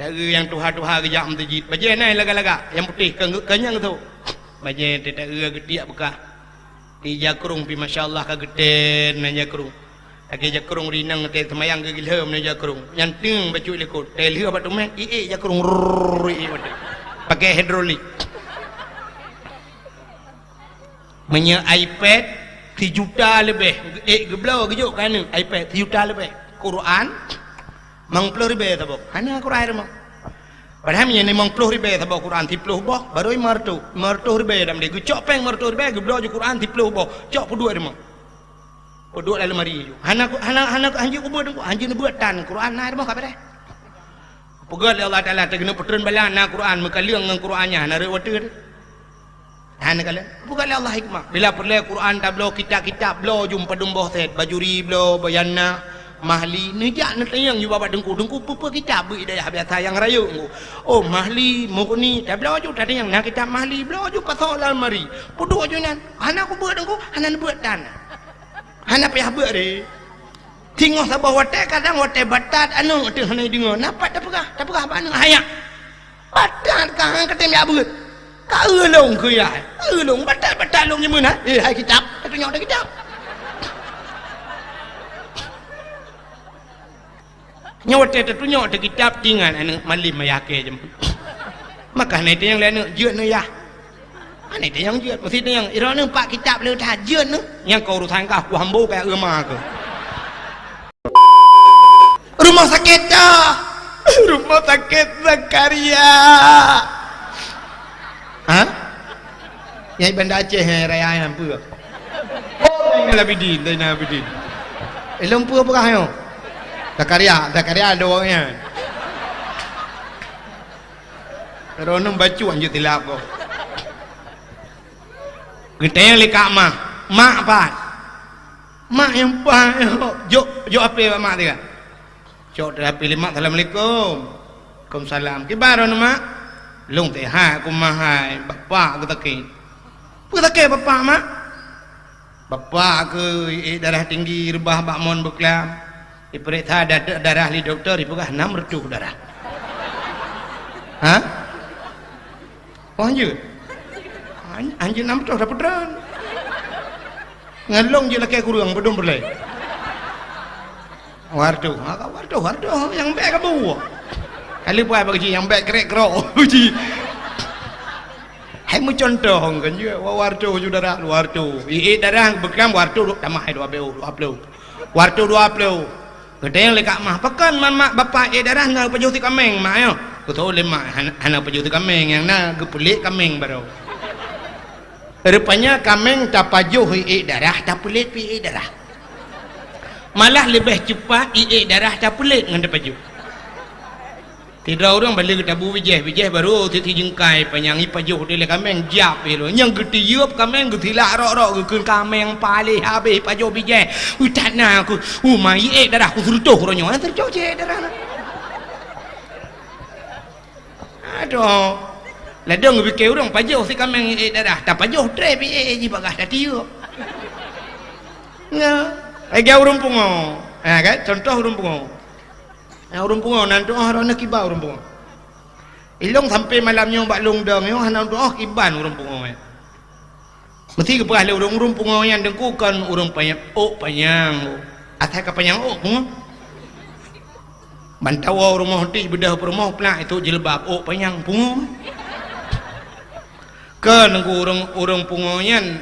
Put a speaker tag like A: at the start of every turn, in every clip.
A: Cara yang tuha-tuha kejap mentajid. Baca naik laga-laga yang putih kenyang tu. Baca tak getiak bekah. Di jakrung pi masya-Allah ka geten na jakrung. Lagi jakrung rinang te semayang ke gilham na jakrung. Yang teng bacu lekut. Tel heu batu mek jakrung pakai hidrolik. Punya iPad 3 juta lebih. Geblau gejuk kan iPad 3 juta lebih. Quran mang 10 ribu tabok. Hana Quran mah. Padahal ni mang 10 ribu tabok Quran 30 boh baru martu ribu dam dia gecok peng martu ribu geblau je Quran 30 boh. Cok pedua dia mah. Pedua dalam hari ju. Hana anjing kubur tu anjing buat tan Quran na mah ka dah. Pegat Allah Taala tegena petren balan na Quran mekaliang ngan Qurannya na rewata tu. Hana kala bukan Allah hikmah. Bila perle Quran tablo kitab-kitab blo jumpa dumboh set bajuri blo bayanna mahli nejak nak tayang ju babat dengku apa kitab hidayah biasa yang rayu oh mahli mukni tablo ju tayang nak kitab mahli blo ju pasal almari pudu ju nan hana ku buat dengku hana buat dan hana payah buat de tinggal sabah wate kadang wate batat anu teu hana dengar napat tak pegah ba anu hayak batat kang ketem ya buat ka eulong ke ya eulong batat long nyemun ha hai kitab tunjuk dah kitab nyawat tunjuk dah kitab tinggal anu malim mayake je maka ni yang lain jeut nu ya ani te yang jeut mesti te yang ira nu pak kitab le tha jeut nu yang kau urusan kah ku hambo kayak euma ke rumah sakit dah rumah sakit Zakaria ha yang benda Aceh raya yang apa oh yang Labidin Zainal Abidin lumpur apa kah Zakaria ada orangnya Ronom bacu anjut tilap kau kita yang lekak mak apa mak yang apa jok apa mak dia jok dah pilih mak assalamualaikum waalaikumsalam kibar mak long teh ha aku mahai bapak aku takik bapak mak bapak ke darah tinggi rebah bakmon beklam diperiksa darah li doktor dipegah 6 redup darah ha oh anjir 6 redup dah pedran ngalong je laki kurang bedom berlai wardu yang baik kamu kali buat bagi yang baik kerek-kerok uji hai mu contoh kan je wardu darah wardu darah bekam wardu tambah 20 wardu 20 gede yang lekak mah pekan mak bapak darah ngau pajuh ti kameng mak yo kutu le mak hana pajuh ti kameng yang na gepelik kameng baru rupanya kameng tak pajuh darah tak pelit pi darah malah lebih cepat darah tak pelit ngan pajuh tidak orang balik ke tabu bijeh baru ti jengkai panyangi pajuh dia le kameng jap lo yang gede yup kameng gede lah rok ke kameng pale habis pajuh bijeh utana aku mai darah aku tercoh ronyo tercoh je darah aduh ladang bikir orang pajuh si kameng darah tak pajuh tre pi ji bagah dah tiup nga ai gau rumpungo kan contoh rumpungo urung pungo nanti orang nak kibar urung pungo ilong sampai malamnya bak long dong yo hana doh kiban urung pungo mesti ke pahale urung pungo yang dengkukan urung panjang atai ka panjang pungo bantawa rumah ti bedah rumah pelak itu jilbab panjang pungo ke nengku urung pungo yan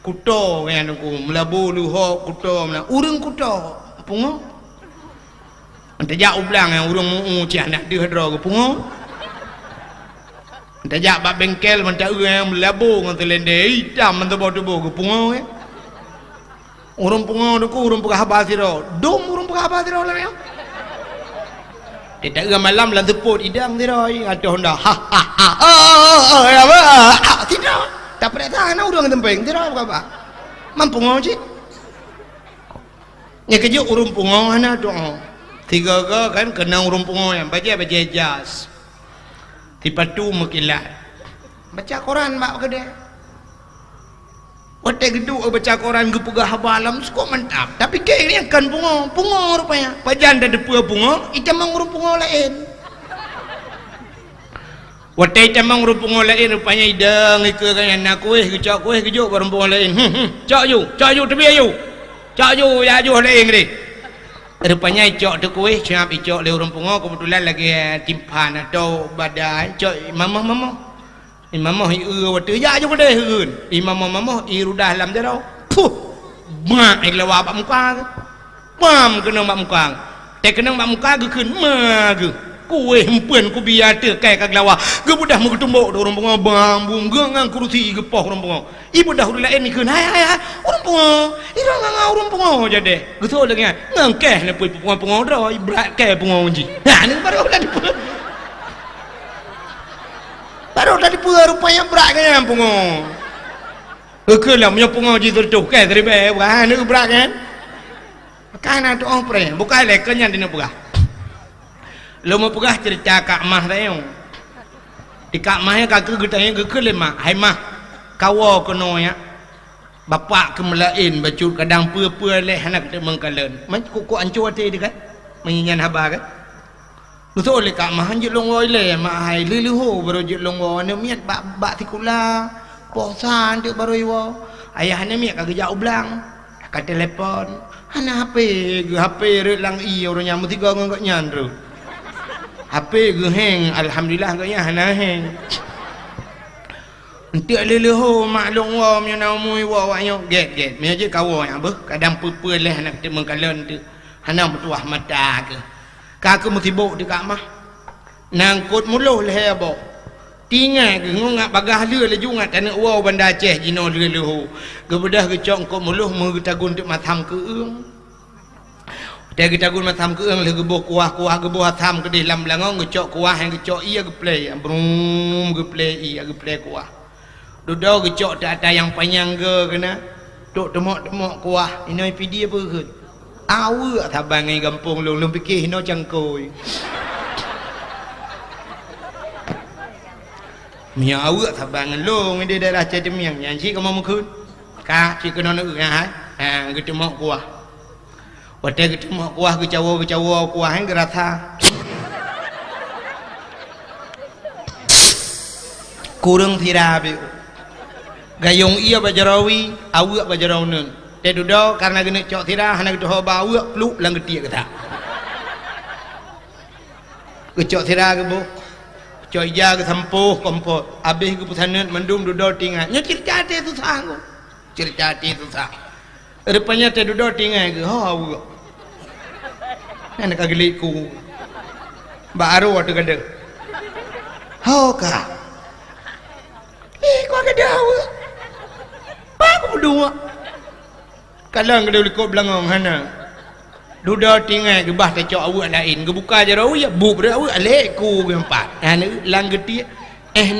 A: kuto yang nengku melabu luho kuto urung kuto pungo Tajak ublang yang urung muu cik nak dia hadra ke pungo tajak bak bengkel mentah yang melabu dengan telende hitam mentah tubuh ke pungo urung pungo tu urung pegah habas siro dom urung pegah habas siro lah yang tidak ke malam lah teput idang siro ada honda tidak tak pernah tahan urung tempeng tidak apa mampu ngocik ya kejuk urung pungo mana doa tiga kan kena urung pungo yang baca jas tipatu mekilat baca koran mak ke dia wate geduk baca koran gepegah habalam suka mantap tapi ke ini kan pungo rupanya pajan dah depa pungo itam urung pungo lain Watai tamang rumpung lain rupanya idang ke kan anak kuih kejuk rumpung lain. Cak you tebi you. Cak you ya you lain ni. Rupanya cak tu kuih siap cak le rumpung kebetulan lagi timpan atau badai cak mama. Mama watai ya you kedai hun. Mama irudah lam dia tau. Puh. Mak lawa bak muka. Mam kena bak muka. Tek kena bak muka ke kun ma ke. Kuih hempuan ku biar terkai kag lawa ge budah mu ketumbuk orang bunga bambung ge ngang kursi ge poh orang bunga ibu dah lain ni keun hai orang bunga ira ngang orang bunga jadi getul lagi ngang keh ne pui bunga ro ibrat keh bunga unji nah ni baru tadi pur rupanya brak kan bunga ke lah punya bunga ji tertuh keh dari be wah ni brak kan tu orang pre bukan lekennya dina berah. Lo mau pegah cerita Kak Mah tayong. Di Kak Mah kakak getanya ke lemah. Hai mah kawo kono ya. Bapak kemelain bacut kadang pua leh anak kita mengkalen. Man kuku ancur ate dekat. Menyanyian haba kan. Betul oleh Kak Mah anjut longoi le mak hai liliho baru jut longoi ne miat bak tikula. Posan tu baru iwo. Ayah ne miat kagak jauh belang. Kat telepon. Hana HP rek lang i orang nyamuk tiga ngak nyandru. HP ge hang alhamdulillah ganya hana hang entik leleho maklum wa nya namui wa yo get me je kawo yang beh kadang pepe leh nak te mengkalan tu hana bertuah mata ke ka musibuk di Kak Mah nangkut muluh leh bo tinggal ke ngak bagah le le jungat tanah wa bandar Aceh jino leleho ge bedah ke cong ko muluh mengetagun tu matam ke eung dia kita guna matam ke eng le gebuh kuah gebuh atam ke di lam langong gecok kuah yang gecok iya geplay brum geplay iya geplay kuah dudau gecok tak ada yang panjang ke kena tok temok kuah ini pidi apa ke awu tabang ngai gampung lung fikir hino cangkoi mia awu tabang lung di daerah Cedemiang yang si kamu mukun ka si kena nak ha getemok kuah wadah kita mau kuah kecawa kuah yang gerata kurang tira be gayung iya bajarawi awak bajarawnen teh dudau karena gini cok tira hana gitu hoba awak peluk lang getik kata kecok tira ke bu cok ija ke sampuh kompot habis ke pesanan mendum dudau tinggal nya cerita tu sanggup cerita tu sah rupanya teh dudau tinggal ke awak anak ageliku baru waktu kada ho ka kau kada awak pak berdua kadang kada liko belangong hana duda tinggal ke bah tecok awak lain ke buka je rawi ya bu ber awak leku ke empat hana lang geti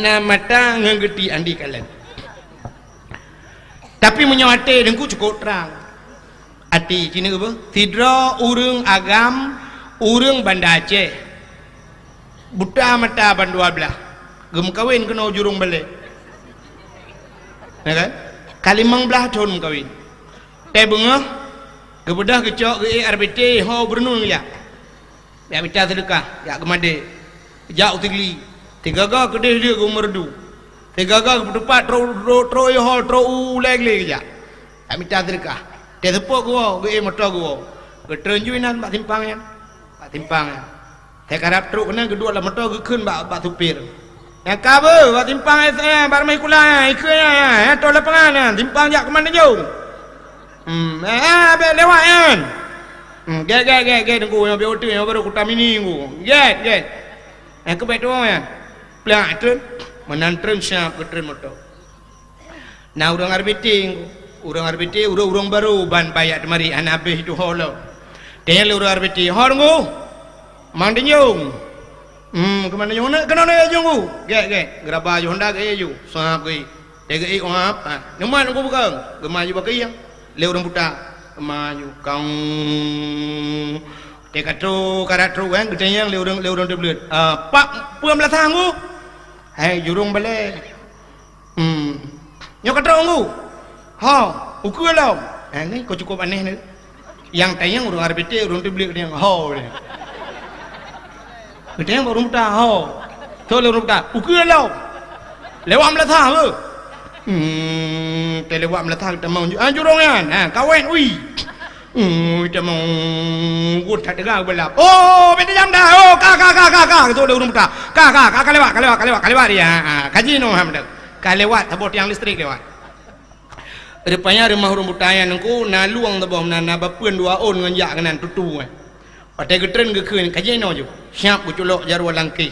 A: na mata ngegeti andi kalian tapi menyawate dengku cukup terang ati cina apa? Tidra urang agam urang Banda Aceh buta mata bandua belah gem kawin kena jurung balik ya kan? Kalimang belah tahun kawin teh bengah kebedah kecok ke RBT ho bernun ya ya bicara sedekah ya kemade jauh tigli tiga ga kedeh dia ke merdu tiga ga ke depan tro hol tro leg ya ya bicara sedekah dia tepuk gua, gue motor gua, gue terunjuinan bak timpangnya, saya karap truk kena kedua lah motor gue kun bak tupir, yang kabar bak timpang saya bar mai kula ikutnya, tol lapangan, timpang jak kemana jauh, lewat kan, get tunggu yang biar yang baru kutam ini get, yang kebet tu ya, pelan tren, menantren siap ke tren motor, nah udah ngarbiting. Urang RBT urang baru ban payak temari an habis itu holo teh urang RBT horngu mang denyung kemana yung nak kena nak yung get geraba yung Honda ke you sahab ke teh ke op nyaman aku bukan gemaju bakai yang le urang buta gemaju kang teh katro karatro kan gede yang le urang deblet pak puam lah tanggu hai jurung balik nyok katro ngu ho ukur lah ni kau cukup aneh ni yang tayang urang RBT urang tu beli yang ho ni yang baru muda ho Thôi lewat buta. Ukir lau. Lewat melatah apa? Lewat melatah kita mau. Jurong kan? Kawan, ui. Kita mau. Gue tak dengar belap. Oh, beda jam dah. Oh, kak. Itu dah urung buta. Kak lewat dia. Kaji no ham dah. Kak lewat, tabot yang listrik lewat. Rupanya rumah urung buta yang aku na luang tabom na bapun dua on dengan jak kanan tutu. Pada getren ke kun kaji no je. Siap ku culok jarwa langkih.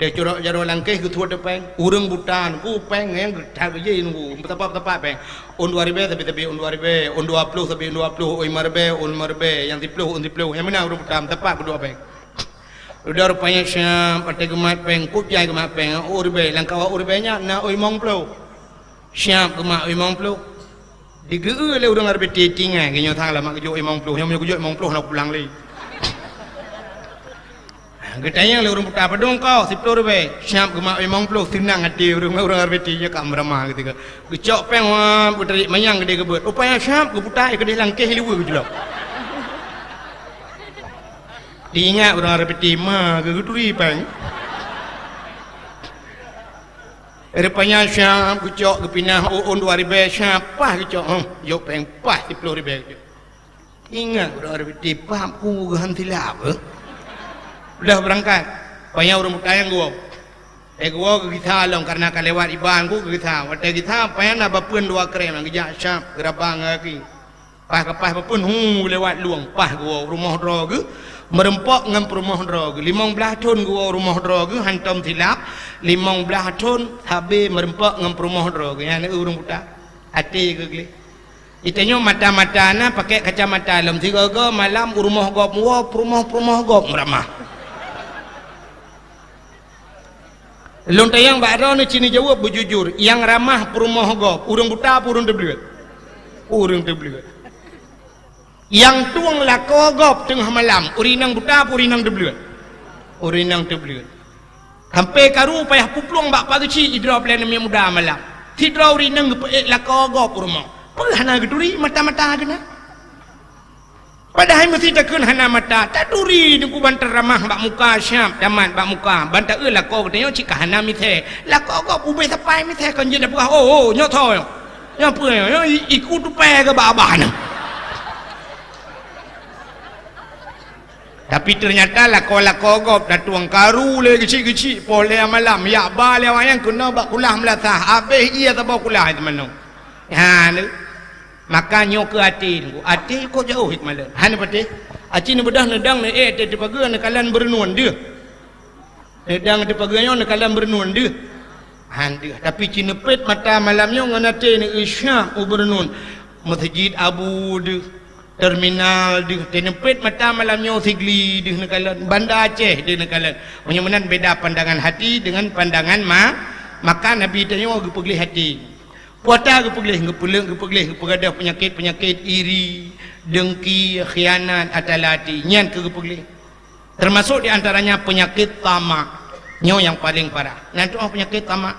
A: Dia curok jarwa langkih ku tuat depan. Urung buta ku peng yang tak je nunggu. Betapa peng. On 2000 tapi on 2000, on 20 tapi on 20, on 50 yang 10 yang mana urung buta tepat berdua peng. Udah rupanya siap pada gemat peng kupjai gemat peng. Urbe langkau urbenya na oi mong plo. Siap gemat oi mong plo. Diga le urang arbe dating kenyo thang la mak jo imong ploh yang jo imong ploh nak pulang le. Getayang le urang puta padong kau 10 rupiah. Siap ke mak imong ploh senang hati urang arbe tinya kam ramah ketika. Gecok peng putri mayang gede gebut. Upaya siap ke puta gede langkeh liwe gejlok. Diingat urang arbe tima ke guturi peng. Rupanya siap kecok kepinah on 2000 siapa kecok yo peng pas 10 ribu ingat udah tipam ku ganti lah udah berangkat payah orang mutayang gua gua ke kita long karena kalewat iban ku ke kita waktu kita payah na bapun dua krem yang gejak siap gerabang lagi pas bapun lewat luang pas gua rumah droge merempok ngam rumah droge 15 tahun gua rumah droge hantam tilap 15 tahun habis merempok ngam rumah droge yang urung buta hati ke gli itanya mata-mata na pakai kacamata lam 3 malam rumah gop rumah gop ramah lontayang bakro ni cini jawab bujujur yang ramah rumah gop urung buta urung tebluat yang tuang lako gop tengah malam urinang buta urinang tebluat sampai karu payah puplung bak pagi idra plan yang muda malam tidra urinang lako gop rumah pernah geduri mata-mata kena padahal mesti takkan hana mata tak duri ku bantar ramah bak muka siap damat bak muka bantar lako katanya cik hana mithe lako gop ube sapai mithe kan jadi apa nyok tho nyok apa ikut tu pe ke babah tapi ternyata lako gop dah tuang karu le kecil boleh malam ya ba le wayang kena bak kulah melatah habis ia tak bawa kulah teman ni maka nyok ke hati kau jauh hikmah le han pati aci ni bedah nedang ni te paga ni kalan bernuan dia nedang te paganya ni kalan bernuan dia han dia tapi cinepet mata malamnya nganate ni isya ubernun masjid abu dia terminal di tenepet mata malamnya sigli di nekalan Banda Aceh di nekalan menyamanan beda pandangan hati dengan pandangan maka Nabi tanya ge pegli hati puata ge pegli ada penyakit iri dengki khianat atalati nyan ke pegli termasuk di antaranya penyakit tamak nyo yang paling parah nanti penyakit tamak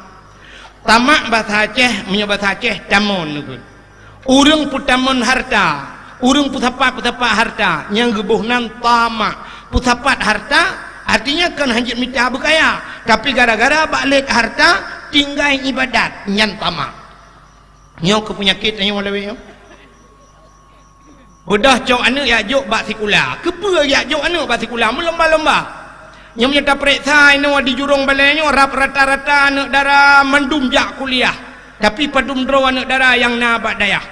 A: bahasa Aceh bahasa Aceh tamun urang putamun harta urung putapat harta yang gebuhnan tamak putapat harta artinya kan hanjit minta berkaya tapi gara-gara balik harta tinggal ibadat nyan tamak nyo ke penyakit yang walawi bedah cok anak ya jok bak sikula kepa ya jok anak bak sikula melomba-lomba yang menyata periksa ino di jurung balainya rata-rata anak darah mendum jak kuliah tapi padum draw anak darah yang nabak dayah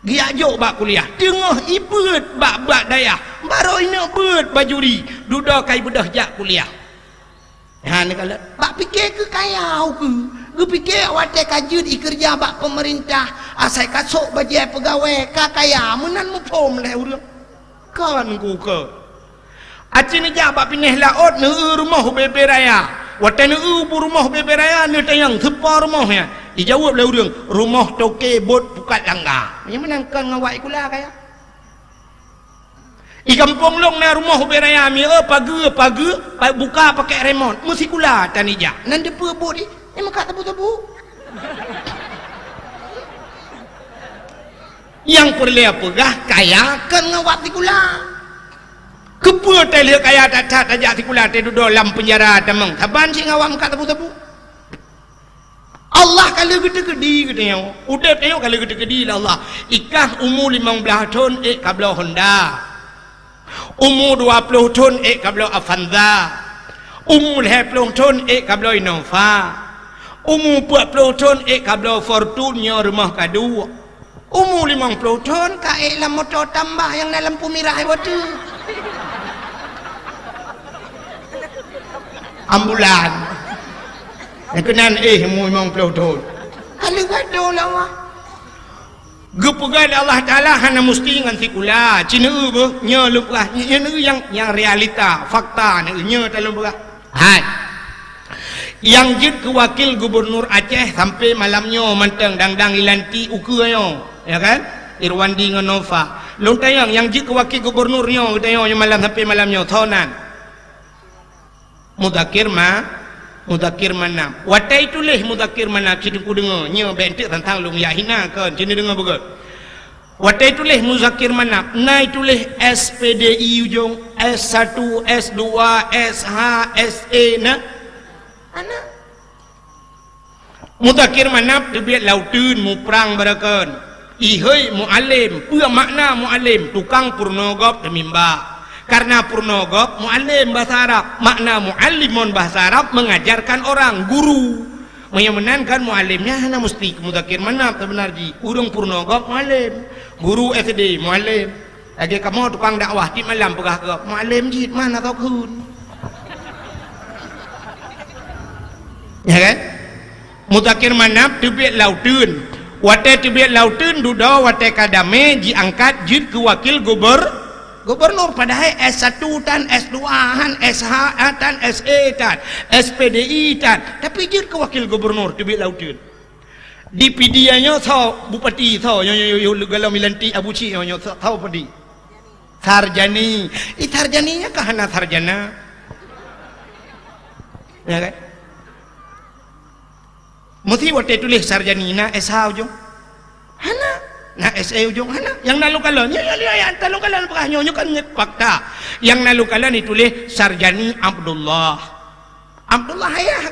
A: dia jok bak kuliah tengah ibet bak dayah baru ini bet bajuri duda kai bedah jak kuliah ni kalau bak fikir ke kayau ke fikir wate kajut kerja bak pemerintah asai kasuk bajai pegawai kaya menan mupom leh urang kan ku ke aci ni jak bak pineh laut ne rumah bebe raya wate ne rumah bebe raya ne tayang sepa rumahnya dijawab oleh orang rumah toke bot bukat langgar yang menangkan ngawak ikula kaya di kampung long na rumah beraya mi pagi buka pakai remote mesti kula tanija nan de pebut ni maka tebu yang perlu apa gah kaya kan ngawak ikula Kepul telik kaya tak tajak tikulah te duduk dalam penjara temang. Taban sing awam kat tebu-tebu. Allah kalau gede-gede katanya. Udah tengok kalau gede-gede lah Allah. Ikah umur 15 tahun kabla Honda. Umur 20 tahun kabla Avanza. Umur 20 tahun kabla Innova. Umur 40 tahun kabla Fortuner rumah kadu. Umur 50 tahun lah motor tambah yang dalam lampu merah itu. Ambulan. Yang kenan umur 50 tahun. Kalau gaduh lah Allah. Gepegan Allah Ta'ala hana mesti dengan sikula. Cina apa? Nya lupa. Nya yang realita, fakta. Nya tak lupa. Hai. Yang jid ke wakil gubernur Aceh sampai malamnya manteng dang-dang ilanti ukurnya. Ya kan? Irwandi dengan Nova. Long tayang yang jid ke wakil gubernurnya katanya malam sampai malamnya thonan. Mudakir mana? Watai tulis mudakir mana kita ku dengar nya bentik tentang long ya hina kan cina dengar betul. Watai tulis muzakir mana? Nai tulis SPDI ujung S1, S2, SH, SE na. Ana. Mudakir mana tebiat lautun mu perang barakan. Ihoi muallim, pua makna muallim tukang purnogop demimba. Karena purnogop muallim bahasa Arab, makna muallimun bahasa Arab mengajarkan orang, guru. Menyenangkan muallimnya hanya mesti mudakir mana sebenar ji. Urung purnogop muallim, guru SD muallim. Lagi kamu tukang dakwah di malam pegah ke muallim ji mana tau kun. Ya kan? Mudakir mana tebiat lautun. Wate tebiat lautun duda wate kadame diangkat jid ke wakil gubernur padahal S1 tan S2 han SH tan SE tan SPDI tan tapi jid ke wakil gubernur tebiat lautun. Di pidianya tau bupati tau yo galau milanti Abu Ci yo tau padi. Sarjani. Sarjaninya kahana sarjana. Ya kan? Mesti wate tulis sarjanina SH ujung. Hana, na SE ujung hana. Yang nalu kalan, ya talung kalan pakahnya kan fakta. Yang nalu kalan ditulis sarjani Abdullah. Abdullah ayah.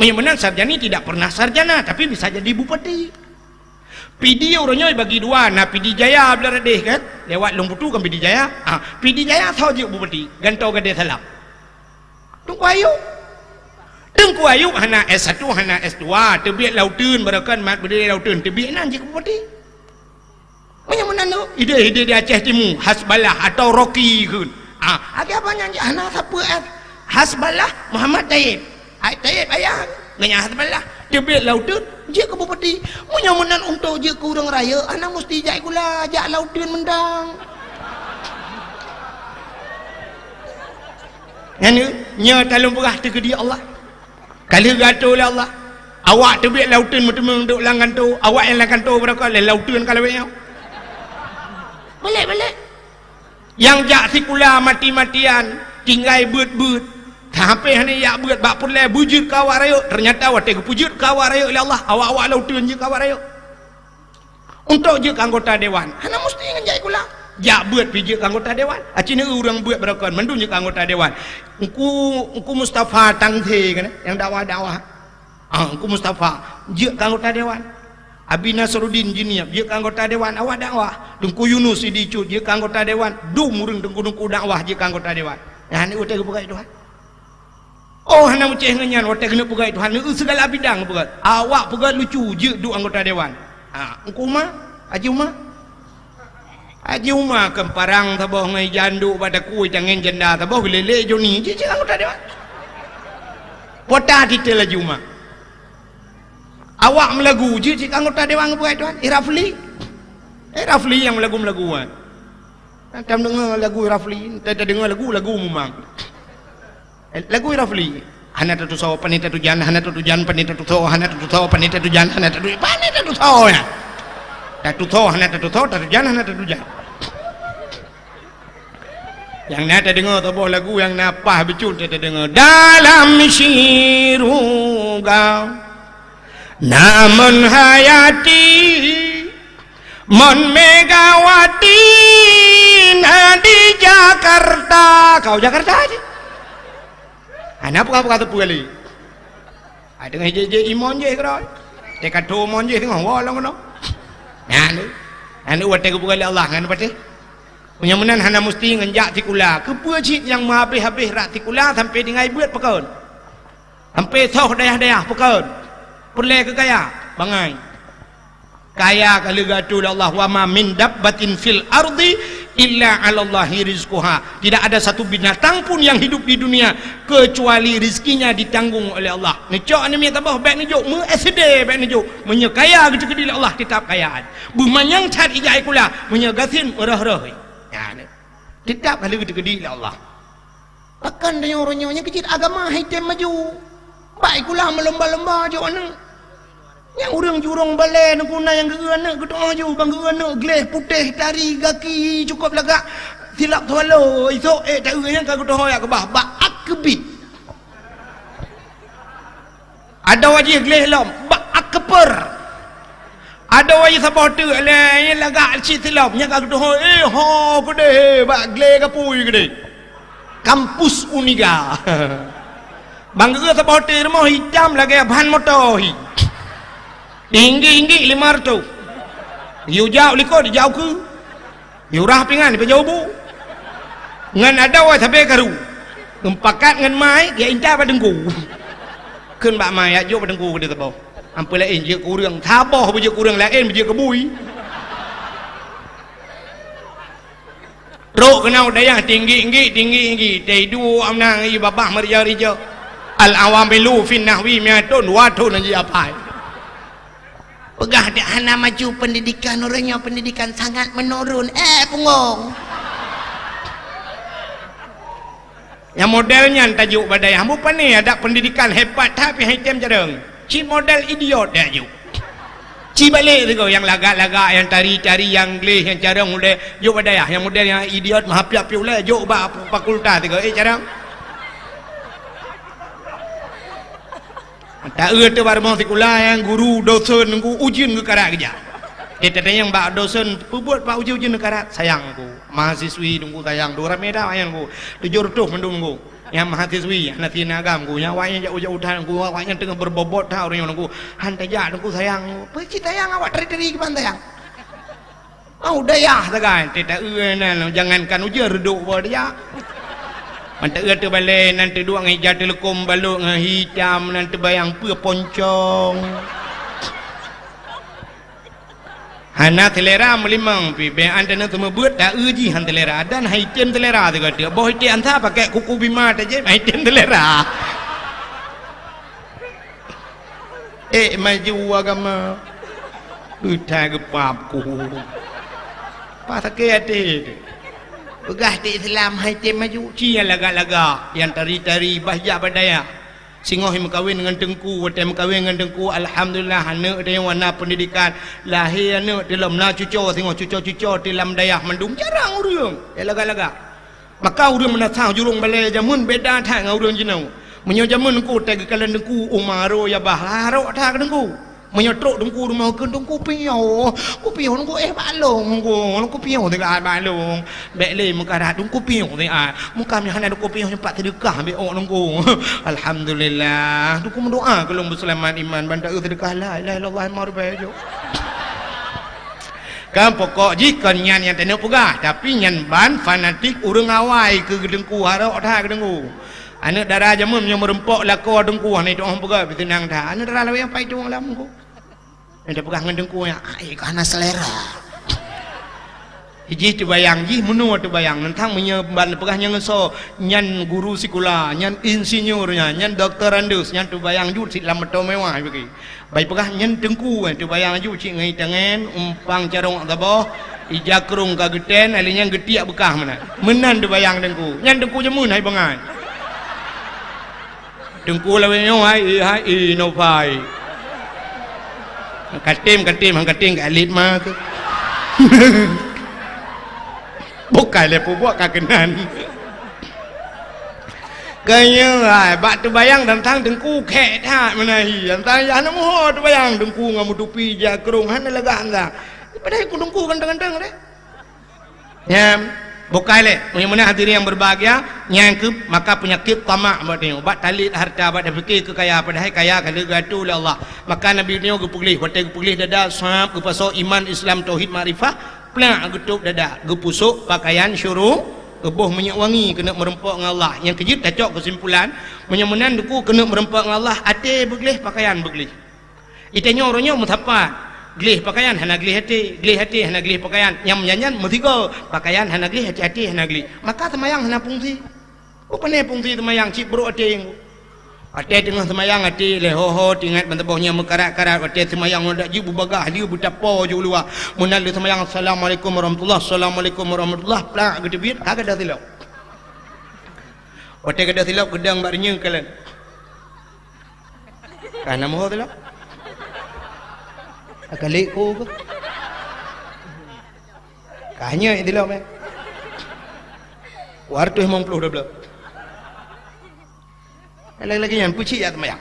A: Menang sarjani tidak pernah sarjana tapi bisa jadi bupati. PD orangnya bagi dua. Nah PD Jaya belar deh kan. Lewat Lomputu kan PD Jaya. PD Jaya tahu je bupati. Gantau gede salam. Tunggu ayo. Tengku ayuk hana S1 hana S2 tebiat lautun barakan mat berdiri lautun tebiat nan je bupati. Menang tu ide di Aceh Timur Hasbalah atau Rocky kun. Ada apa nyanyi hana siapa Hasbalah Muhammad Tayyib. Tayyib ayah nganya Hasbalah tebiat lautun je ke bupati. Menang untuk je ke urang raya ana mesti jai gula jak lautun mendang. Yang nya talung perah tu ke dia Allah. Kalau gato lah Allah. Awak tebiat lautun mutemeng duk langan tu, awak yang langan tu berapa le lautun kalau yang. Balik. Yang jak sikula mati-matian, tinggal beut-beut. Sampai hani yak beut bak pun le bujut kawak rayuk. Ternyata awak teh pujut kawak rayuk oleh Allah. Awak lautun je kawak rayuk. Untuk je anggota dewan. Hana mesti nganjai kula. Jak beut pijak anggota dewan. Acina urang beut berakon mandun je anggota dewan. Engku Mustafa Tangthe kan yang dakwah-dakwah. Engku Mustafa je anggota dewan. Abi Nasruddin Jiniab je anggota dewan awak dakwah. Dengku Yunus Sidicut je anggota dewan. Dumurung dengku dakwah je anggota dewan. Nah ni utai pegai Tuhan. Oh hana uceh nganyan utai kena pegai Tuhan. Segala bidang pegai. Awak pegai lucu je du anggota dewan. Engku mah Haji Umar. Haji Umar kemparang taboh ngai jandu pada kuih jangan jenda taboh lele joni je anggota dewan. Pota titel Haji Umar. Awak melagu je anggota dewan buat tuan. Rafli yang melagu-melaguan. Tak dengar lagu Rafli, tak dengar lagu Mumang. Lagu Rafli. Hana tu saw panita tu jan, hana tu jan panita tu saw, hana tu saw panita tu jan, hana tu panita tu saw ya. Tak tu saw, hana tu saw, tak jan, hana tu jan. Yang nak dengar tabuh lagu yang napah becut tak dengar. Dalam syirugau namun hayati mon megawati di Jakarta. Kau Jakarta aja. Ana apa kata kali. Ada ngeje imon je keroi. Dekat tu imon je tengah walang kono. Ya ni. Anu wate ku kali Allah ngan pate. Punya menan hana mesti ngenjak tikula. Kepa cik yang habis-habis rak tikula sampai dengan buat pekon. Sampai tauh dayah-dayah pekon. Perle ke kaya bangai. Kaya kalau gatu Allah wa ma min dabbatin fil ardi illa 'ala Allahi rizquha. Tidak ada satu binatang pun yang hidup di dunia kecuali rizkinya ditanggung oleh Allah. Necok ni minta bah baik nejuk mu SD baik nejuk. Munya kaya gitu ke Allah tetap kayaan. Bumanyang chat ijai kula munya gasin merah-rah. Ya ni. Tetap kalau gitu ke Allah. Takkan dia orangnya kecil agama hitam maju. Baik kula melomba-lomba je ana. Yang orang jurong balai nak guna yang geana gedoh ju bang geana geles putih tari gaki cukup lagak silap tualo esok tak yang ka gedoh ya ke bah ba akbit. Ada wajib geles lom ba akper. Ada wajib supporter le lagak silap nya ka gedoh ho gede ba geles kapui gede. Kampus Uniga. Bang geus supporter mau hitam lagi ban motor hi. Tinggi 500. You jauh liko di jauh ke. You rah pingan di jauh bu. Ngan ada wa sampai karu. Gempakat ngan mai dia indah pada dengku. Keun bak mai ajo pada dengku dia tebau. Ampe lain je kurang thaboh je kurang lain je kebui. Rok kenau dayah tinggi. Dai dua amnang i babah marja. Al awamilu fin nahwi mi'atun wa tun ji apai. Pegah dia hana maju pendidikan orangnya pendidikan sangat menurun. Pungong. Yang modelnya tajuk badai. Hambu pani ada pendidikan hebat tapi hitam jarang. Ci model idiot dia juk. Ci balik tu yang lagak-lagak yang tari-tari yang gleh yang jarang model juk badai. Yang model yang idiot mahapi-api ulai juk ba fakultas tu jarang. Tak tu baru mau sekolah yang guru dosen aku ujian ke karat kerja. Kita tanya yang bak dosen buat pak ujian ke karat sayang aku. Mahasiswi tunggu sayang dua medah ayang aku. Tujuh tuh mendunggu. Yang mahasiswi anak tinagam aku. Yang wayang jauh udan aku. Wayang tengah berbobot dah orang aku. Hantar jat aku sayang. Pergi sayang awak teri-teri ke pantai yang. Oh dayah tak kan. Tidak jangankan ujian reduk buat dia. Mantak kata balik nanti dua ngejat telekom baluk dengan hitam nanti bayang pua poncong. Hana telera melimang pi be antena semua buat tak uji han telera dan hitam telera tu kata. Boh hitam antah pakai kuku bima aja hitam telera. Maju agama. Utai gepapku. Pakai hati. Pegah di Islam hitam maju cia lagak-lagak yang tari-tari bahaya badaya singoh yang kawin dengan tengku watai kawin dengan tengku alhamdulillah anak dia warna pendidikan lahir anak dalam na cucu singoh cucu dalam dayah mendung jarang urang lagak-lagak maka urang menasah jurung balai jamun beda tak dengan urang jenau menyo jamun ku tag kalan tengku umaro ya baharo tak tengku menyotrok dengku rumah ke dengku piau dengku balong dengku piau dengan balong bekle muka dah dengku piau dengan muka mi hana dengku piau cepat sedekah ambil ok dengku alhamdulillah dengku mendoa kalau berselamat iman bandar sedekah la ilaha illallah marbajo kan pokok jika nyan yang tenuk pegah tapi nyan ban fanatik urang awai ke dengku harok dah ke dengku anak darah jamun yang merempok lako dengku ni tu orang pegah bertenang dah anak darah lawa yang pai tu orang lamku dia pegang dengan dengku yang karena selera hiji tu bayang ji menu tu bayang nentang menyebal pegahnya ngeso nyan guru sekolah nyan insinyurnya nyan doktor andus nyan tu bayang ju silam beto mewah bagi baik pegah nyan dengku tu bayang ju cik ngai tangan umpang carong tabah ijakrung kageten alinya getiak bekah mana menan tu bayang dengku nyan dengku jemun hai bangai dengku lawe nyo hai no pai katim hang kating ke alit mah tu bukan lepo buat kakenan kaya bak tu bayang tentang dengku kek tak menahi tentang ya namo tu bayang dengku ngamu tupi jakrung han lega anda padahal ku dengku ganteng-ganteng deh ya Bukan le, mana hadirin yang berbahagia, yang ke maka penyakit tamak buat ni, buat talit harta, buat dah fikir kekayaan, padahal kaya kalau gatu oleh Allah. Maka Nabi ni ke pulih, hotel ke pulih dada, sahab ke pasal iman Islam tauhid makrifah, pelak getuk dada, ke pusuk pakaian syuruh, kebuh minyak wangi kena merempak dengan Allah. Yang kejut dah cok kesimpulan, menyamunan duku kena merempak dengan Allah, ate beglih pakaian beglih. Itanya orangnya muthapat. Gelih pakaian hana gelih hati hana gelih pakaian. Yang menyanyian mutiga pakaian hana gelih hati hana gelih. Maka temayang hana fungsi. Upane fungsi temayang cip bro ate yang. Ate tengah temayang ate le ho tingat mentebohnya mekarat-karat ate temayang ndak jibu bagah dia butapo je luar. Munal temayang assalamualaikum warahmatullahi plak gede biat kagak dah tilap. Ate kada tilap gedang barnya kalian. Kana moh tilap. Kali ko ke? Kanya itu lah me. Wartu hemong puluh double. Lagi yang puci ya temayang.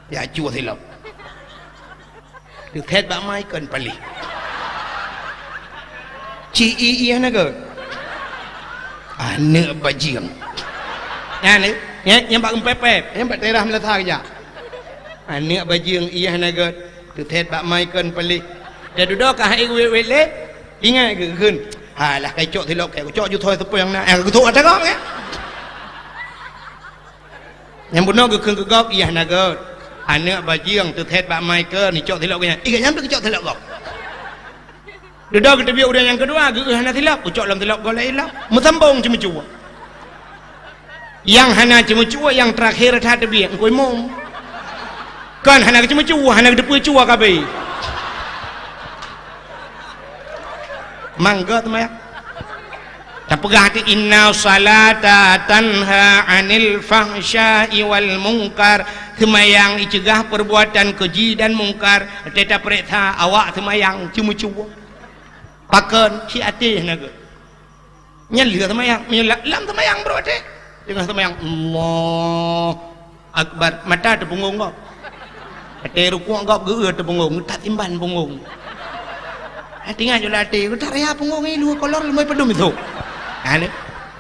A: Ya cuba silap. Được hết bả mai cần pali. Ci iya naga. Ane bajing. Ya ni, yang bak empep, yang bak terah melatah aja. Ane bajing iya naga. Từ thét bạ mai cần phải li để đủ đó cả hai quê lết đi ngay cái hơn là cái chỗ thì lộc cái chỗ như thôi tôi yang na cái thua chắc không nhé yang bún nó cái góc iya na gơ nữa bà giang từ thét bạ mai cơ thì chỗ thì lộc cái này cái nhắm cái chỗ thì lộc gọc đủ đó cái review udah yang kedua cái hana thì lộc chỗ làm thì lộc gọi lấy lộc một thâm bông cuma cua yang hana cuma cua yang terakhir thắt biang koi mom kan hana cuma cua hana depu cua kabe mangga teman tak pegah ti inna salata tanha anil fahsya'i wal munkar temayang icegah perbuatan keji dan mungkar tetap perintah awak temayang cuma cua pakan si ati naga nyalih temayang lam temayang bro ate tengah temayang Allah akbar mata terpunggung kau ate rukuk kau geur terpunggung tak timban punggung tinggal jual ate ku tak raya punggung ni luar kolor lumai pedum itu ane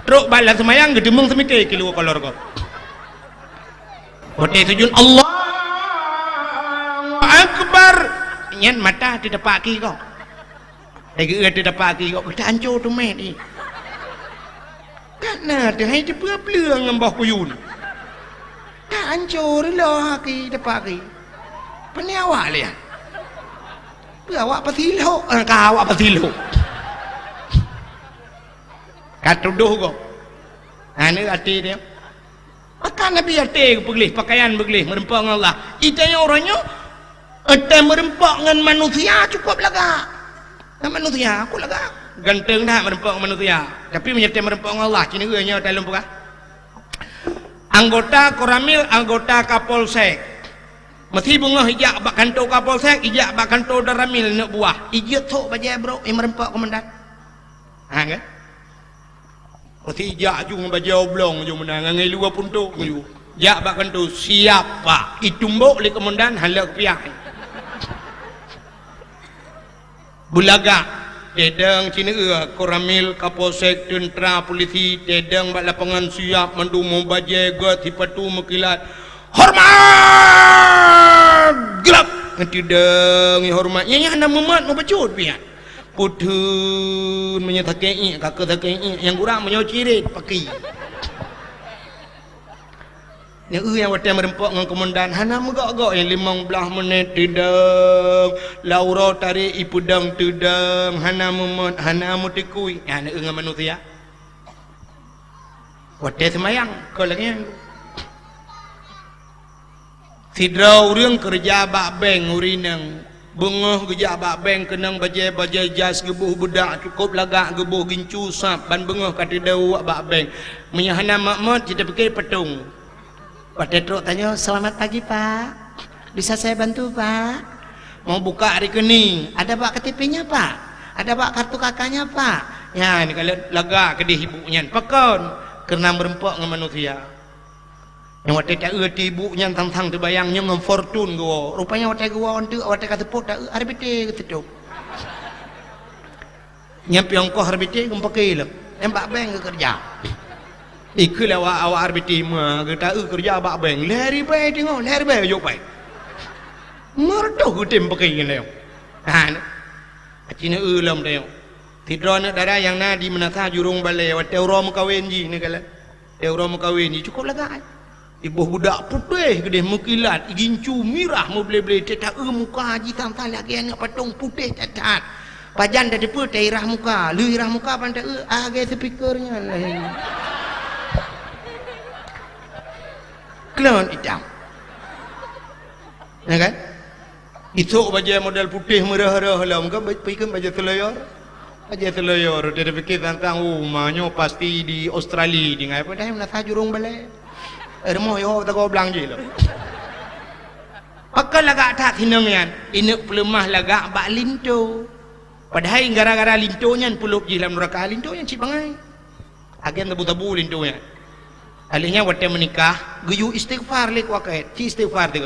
A: truk balang semayang gedemung semike ke luar kolor kau ate sujud Allah akbar nyen mata di depan kaki kau geur di depan kaki kau kita hancur tu meh ni karena dia hai dia belang ngembah puyun tak hancur lah kaki depan kaki pani awak lihat awak patilo kau awak patilo katuduh kau ane ati dia akan nabi ati beglih pakaian beglih merempak dengan Allah itanya orangnya ate merempak dengan manusia cukup laga dengan manusia aku laga ganteng dah merempak dengan manusia tapi menyertai merempak dengan Allah cina nya dalam buka anggota Koramil anggota Kapolsek mesti bunga hijak bak kantor Kapolsek hijak bak kantor Daramil nak buah hijak tok bajai bro merempak komandan kan mesti hijak jung bajai oblong jung menang ngai luar puntuk ju jak bak kantor siapa itumbok le komandan halak piak bulaga tedang cina Koramil Kapolsek tentera polisi tedang bak lapangan siap mendumu bajai got hipatu mekilat hormat gelap tidak hormatnya yang anda memat mau bacut pian putun menyatakan kakak yang kurang menyocirit pakai yang wadah merempak dengan komandan hana megak-gak yang 15 menit tidak laura tarik ipudang tidak hana memat hana mutikui hana dengan manusia wadah semayang kau lagi Sidrau ring kerja bak bank urinang bengah kerja bak bank kenang bajai jas gebuh budak cukup lagak gebuh gincu sap ban bengah kata dau bak bank menyahana makmud kita fikir petung pada truk tanya selamat pagi pak bisa saya bantu pak mau buka rekening ada pak KTP-nya pak ada pak kartu kakaknya pak ya ni kalau lagak kedih ibunya pakon kerana merempak dengan manusia yang waktu tak erti ibu yang tang-tang terbayangnya dengan fortune gua rupanya waktu gua untuk waktu kata pot tak arbite ketutup nyampe ongkos arbiti pakai lah embak bank ke kerja ikut awak arbiti mah kita kerja bak bank lari baik tengok lari baik jok baik merdoh kutim pakai ni leo cina ulam leo tidron darah yang nadi menasa jurung balai wa teurom kawin ji ni kala teurom kawin ji cukup lagai ibu budak putih gede mukilat gincu mirah mau beli-beli tetak muka haji tang-tang lagi anak patung putih tetat pajan dah depa daerah muka lu irah muka pandai agak speakernya lah kelon hitam ya kan itu baju model putih merah-merah lah muka pergi baju selayar dia fikir tentang rumahnya pasti di Australia di ngai pada nak jurung balai rumah yo tak kau belang je lah pakal lagak tak hinang yan inek pelemah lagak bak linto padahal gara-gara lintonya pulup je dalam neraka lintonya cip bangai agen tabu-tabu lintonya alihnya waktu menikah guyu istighfar lek wakai ci istighfar tu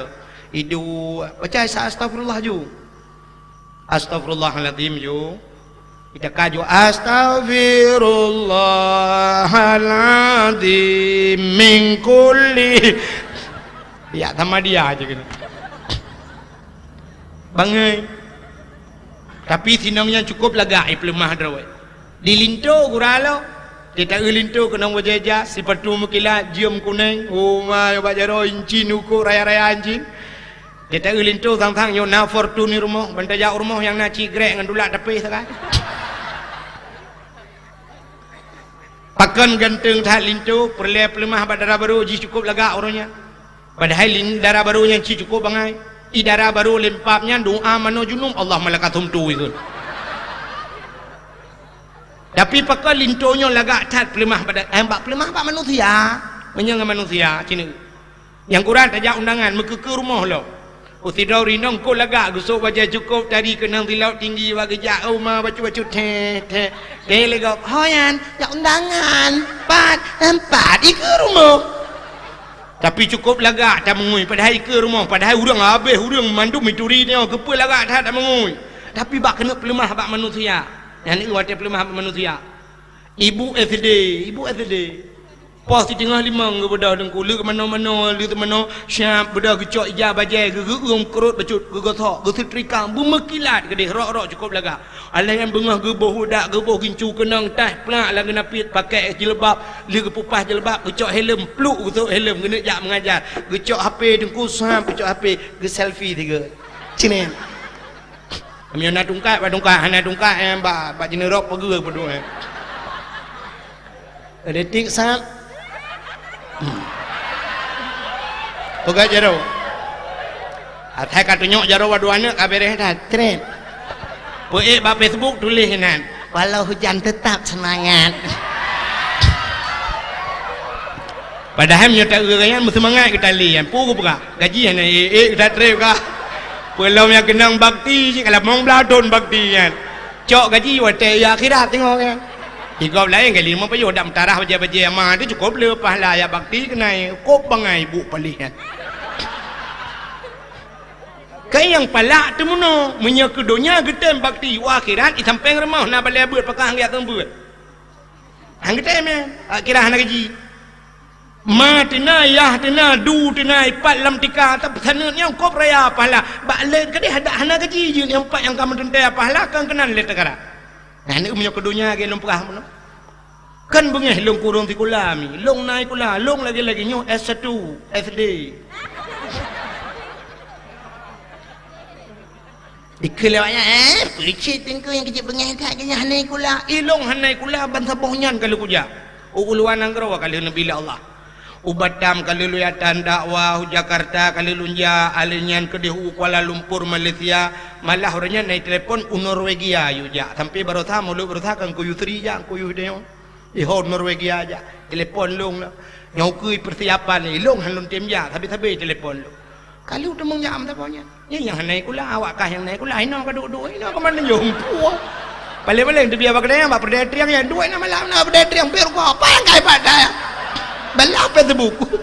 A: itu baca astagfirullah ju astagfirullahaladzim ju kita kaju astagfirullahaladzim min kulli ya sama dia aja gitu bangai tapi sinangnya cukup lagak lemah drawai dilinto guralo kita linto kena wajah si patu mukila jium kuning ma ba jaro incin uku raya-raya anjin kita linto tang-tang yo na fortune rumah bantaja rumah yang na cigrek ngan dulak tepi sakai pakan ganteng tak lintu perle pelemah darah baru ji cukup lagak orangnya padahal darah barunya ci cukup bangai darah baru lempapnya doa mano junum Allah malakatum tu itu tapi pakan lintunya lagak tak pelemah mbak pelemah pak manusia menyang manusia cina yang kurang tajak undangan muka ke rumah lo Utidau rinong ko lagak gusuk baca cukup tadi kenang tilaut tinggi bagi jak rumah baca-baca teh legok hoyan jak undangan 4 ke rumah tapi cukup lagak tak mengui padahal ke rumah padahal urang habis urang mandu mituri dia kepa lagak tak mengui tapi bak kena pelemah bak manusia yang ni wate pelemah bak manusia ibu SD pos di tengah limang ke bedah dengku lu ke mana-mana lu ke mana syap bedah gecok ijah bajai ke kerut becut ke gotok ke setrika bumekilat ke deh rok-rok cukup laga ala yang bengah geboh budak geboh kincu kenang tas pelak lah kena pit pakai jilbab lu ke pupas jilbab gecok helm pluk gecok helm kena jak mengajar gecok HP dengku sam gecok HP ke selfie tiga sini kami nak tungkat hana tungkat yang bak jenerok pergi berdua detik sam Pegak jaro. Atai katunyok jaro waduana kabere dah trend. Poek ba Facebook tulis nan. Walau hujan tetap semangat. Padahal nyata gerayan semangat kita lian. Pu pura gaji hana kita trend ka. Pelau yang kenang bakti kalau mong bladon bakti kan. Cok gaji wate ya akhirat tengok kan. Jika lain kali mau pergi dalam tarah baca-baca amal itu cukup lepas lah ya bakti kena kop bangai bu palihan. Kau yang palak tu mana menyakudonya getem bakti akhirat isampeng remah nak balik buat pakah lihat tembut. Hang getem kira hang gaji. Ma tina yah tina du tina ipat lam tika tapi sana yang kop raya pala balik ke dia ada hang gaji je yang empat yang kamu tentai pala kan kenal le tegara. Nah ni punya kedunya ke long perah mana kan bengeh long kurung tikulami long naik kula long lagi-lagi nyo S1 SD dikelawanya percit tengku yang kecil bengeh tak kena hanai kula ilong hanai kula ban sabohnyan kalau kuja uluan anggrawa kalau nabi Allah Ubatam kalau lu yatan dakwah Jakarta kalau lunja alinyan ke dehu Kuala Lumpur Malaysia malah orangnya naik telepon Norwegia yuja sampai baru tahu lu baru tahu kan kuyu sri ya kuyu deo ho Norwegia aja telepon long nyokui persiapan ni long halun tim ya tapi telepon lu kalau tu mengyam taponya ni yang naik kula awak kah yang naik kula ino ka duduk ino ka mana jompu paling-paling tu biar bakdaya mbak perdetriang yang dua nama malam na perdetriang biar ko apa kai pada balap itu buku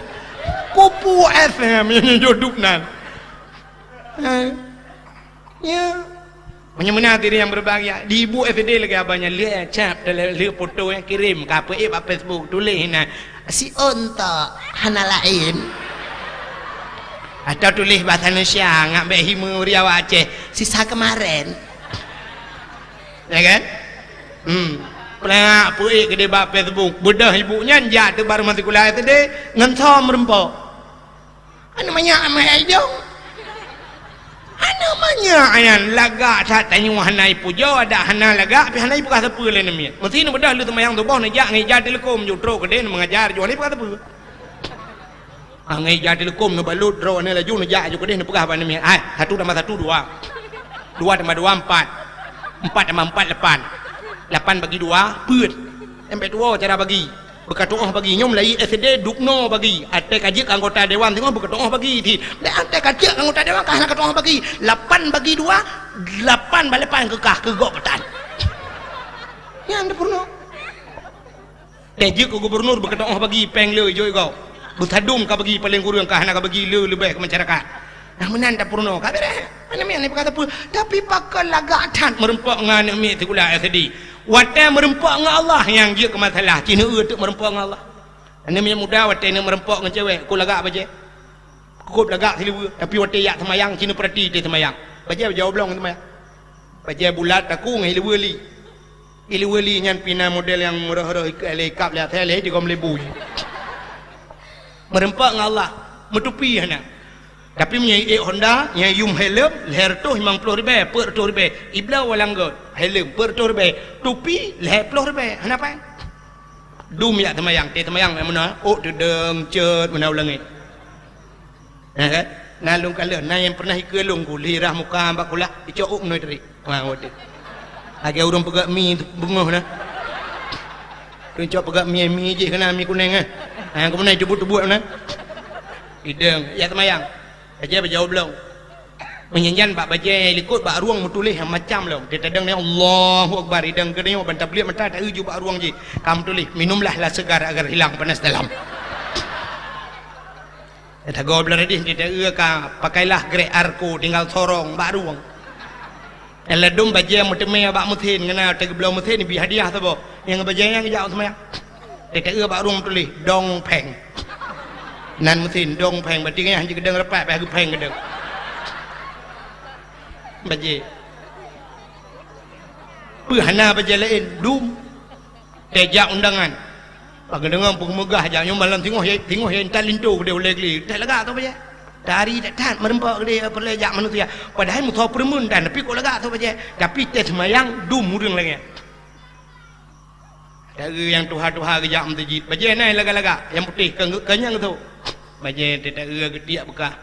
A: kupu FM yang jodoh nan ya Mana tadi yang berbahagia di ibu FD lagi abangnya lihat cap dalam lihat foto yang kirim ke apa Facebook tulis nah si onta hana lain atau tulis bahasa Indonesia ngambil himu Riau Aceh sisa kemarin ya kan pernah apa ke dia Facebook bedah ibunya njak tu baru masuk kuliah tadi ngensom merempok namanya amai dong namanya ayan laga tak tanya hanai pujo ada hana laga tapi hanai bukan apa lain namanya mesti nak bedah lu temayang tu boh ngejak ngejak telekom jutro ke dia mengajar jo ni bukan apa ngejak telekom nu balut dro ni laju ngejak jo ke dia bukan apa namanya satu tambah satu dua tambah dua empat tambah empat lapan bagi dua put sampai dua cara bagi berkatoh bagi nyom lai SD dukno bagi ate kaji anggota dewan tengok berkatoh bagi ti ate kaji anggota dewan kah katoh bagi 8 bagi 2 8 balapan kekah kegok petan ya anda purno kaji ke gubernur berkatoh bagi peng le joi kau bertadum ka bagi paling kurang kah nak bagi le lebih ke masyarakat nah menan dak purno ka bere mana mi berkata pun tapi pakal lagak tan merempok ngan mi tikula SD watai merempok dengan Allah yang dia ke masalah cina untuk merempok dengan Allah ini punya muda watai ni merempok dengan cewek aku lagak baca kukup lagak sila tapi watai yak semayang cina perhati dia semayang baca jawab belong semayang baca bulat aku dengan ilu wali nyan pina model yang murah-murah ikap lihat saya lihat juga melebui merempok dengan Allah metupi hana tapi punya Honda yang yum helm leher tu 50 ribu per 2 ribu ibla walanggot helm per 2 ribu tupi leher 10 ribu kenapa dum ya temayang mana dedeng cet mana ulangi kan nalung kala na yang pernah ikelung ku lirah muka ambak kula dicok noi tadi ngode agak urang pegak mi bungoh nah tu cok pegak mi je kena mi kuning kemudian tebut-tebut mana ideng ya temayang baca berjawab belum menyanyian pak baca likut pak ruang metulis yang macam belum dia tadang ni Allahu Akbar idang kena yang bantah beliau mata tak uju pak ruang je kamu tulis minumlah lah segar agar hilang panas dalam dia gol belah dia tak ka pakailah grey arko tinggal sorong pak ruang eladum baca muteme pak mutin kena tak belau mutin ni bi hadiah tu bo yang baca yang jauh semua dia tak pak ruang tulis dong peng nan mutin dong peng berarti kan hanya gedeng repat bagi peng gedeng baje perhana baje lain dum tejak undangan bagi dengan pemegah aja nyom malam tengok yang talinto dia boleh geli tak lega tu baje dari tak tat merempok dia pelejak manusia padahal muthau permun dan tapi kok lega tu baje tapi tes semayang dum murung lagi dari yang tuha-tuha kejak masjid baje nai lega-lega yang putih kenyang tu baje tidak gediak bekah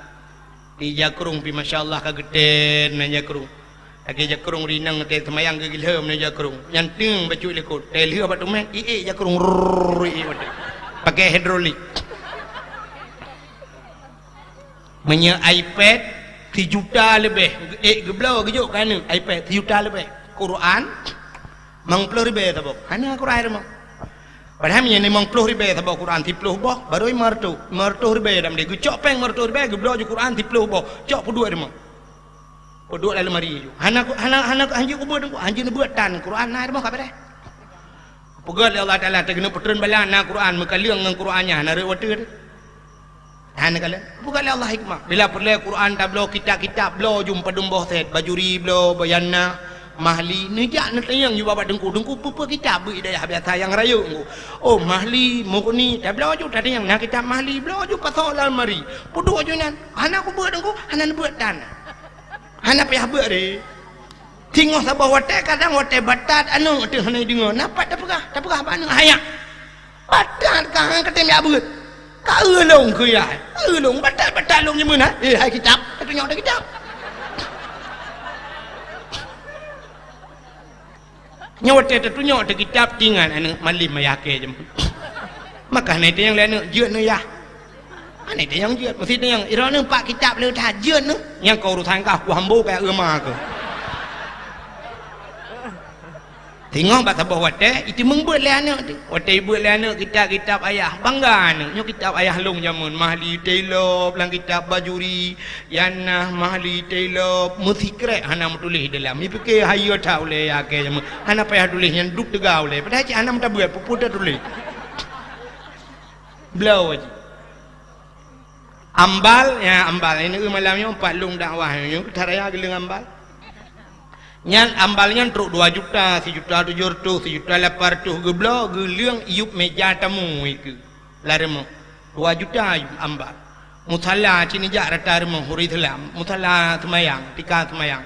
A: di jakrung pi masyaallah ka geden na jakrung agi jakrung rinang te semayang ke gilhem na jakrung nyanting bacu lekut te lih apa tu meh jakrung pakai hidrolik punya iPad 3 juta lebih geblau gejuk kan iPad 3 juta lebih Quran mang 10 ribu tabok hana Quran remang padahal ni 50 ribu tabok Quran 30 boh baru mertu ribu dalam dia cok peng mertu ribu geblau je Quran 30 boh cok puduk remang puduk dalam mari hana anjing kubur anjing buat tan Quran na remang kabe pegat Allah Taala tegena petren balan na Quran mekaliang dengan Qurannya na rewate hana kala bukan Allah hikmah bila perle Quran tablo kitab-kitab blo jumpa dumboh set bajuri blo bayanna mahli nejak nak tayang you babat dengku pupa kitab beri daya biasa yang raya oh mahli mukni tablo ju tadi yang nak kitab mahli blo ju pasal almari puduk ju nan hana aku buat dengku hana buat tan hana payah buat de tengok sabah wate kadang wate batat anu teng hana dengar napak tak pegah apa anu hayak batat kan kata mi abut ka eulong ke ya eulong batat long je mun hai kitab tengok dah kitab nyawa tu tunjuk tu kitab tinggal anu malim mayake je maka ni yang lain jeut nu ya ani dia yang jeut mesti yang ira nu pak kitab le tha jeut nu yang kau urusan kah ku hambo kayak ema ke tengok bak tabah wadah itu membuat le anak tu wadah ibu le anak kitab ayah bangga anak nyo kitab ayah long jamun Mahli Taylor lang kitab Bajuri Yanah Mahli Taylor musikret hana tulis dalam ni fikir hayo tahu le ya ke jamun hana payah tulis yang duk tegau le padahal cik hana tak buat puputa tulis belau aja ambal ya ambal ini malamnya 4 long dakwah nyo ketaraya geleng ambal nyan ambalnya truk 2 juta, 1 juta 700, 1 juta 800 geblo geliang iup meja tamu iku. Laremo 2 juta iup ambal. Musalla cini jak rata remo huri Islam, musalla semayang, tika semayang.